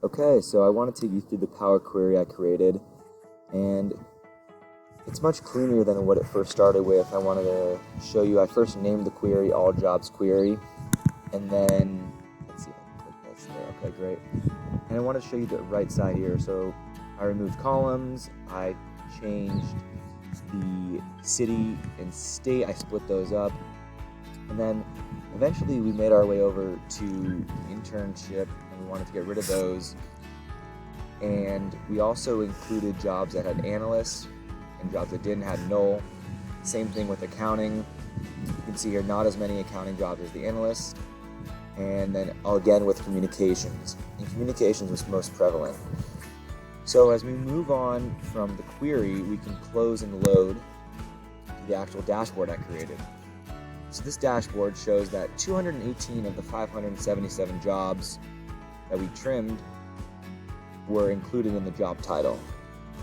Okay, so I want to take you through the Power Query I created, and it's much cleaner than what it first started with. I wanted to show you, I first named the query All Jobs Query, and then, let's see if I can click this there, okay, great. And I want to show you the right side here. So I removed columns, I changed the city and state, I split those up, and then eventually we made our way over to internship, and we wanted to get rid of those. And we also included jobs that had analysts and jobs that didn't had null. Same thing with accounting. You can see here not as many accounting jobs as the analysts. And then again with communications. And communications was most prevalent. So as we move on from the query, we can close and load the actual dashboard I created. So this dashboard shows that 218 of the 577 jobs that we trimmed were included in the job title.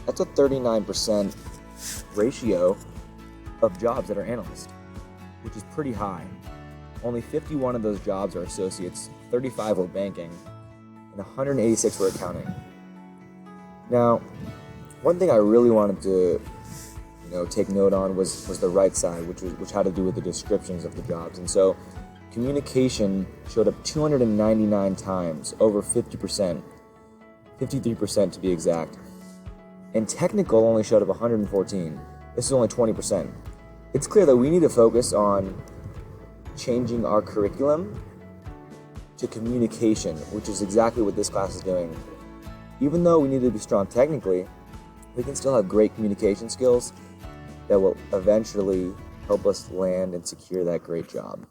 That's a 39% ratio of jobs that are analysts, which is pretty high. Only 51 of those jobs are associates, 35 were banking, and 186 were accounting. Now, one thing I really wanted to take note on was the right side, which had to do with the descriptions of the jobs. And so communication showed up 299 times, over 50%, 53% to be exact. And technical only showed up 114. This is only 20%. It's clear that we need to focus on changing our curriculum to communication, which is exactly what this class is doing. Even though we need to be strong technically, we can still have great communication skills that will eventually help us land and secure that great job.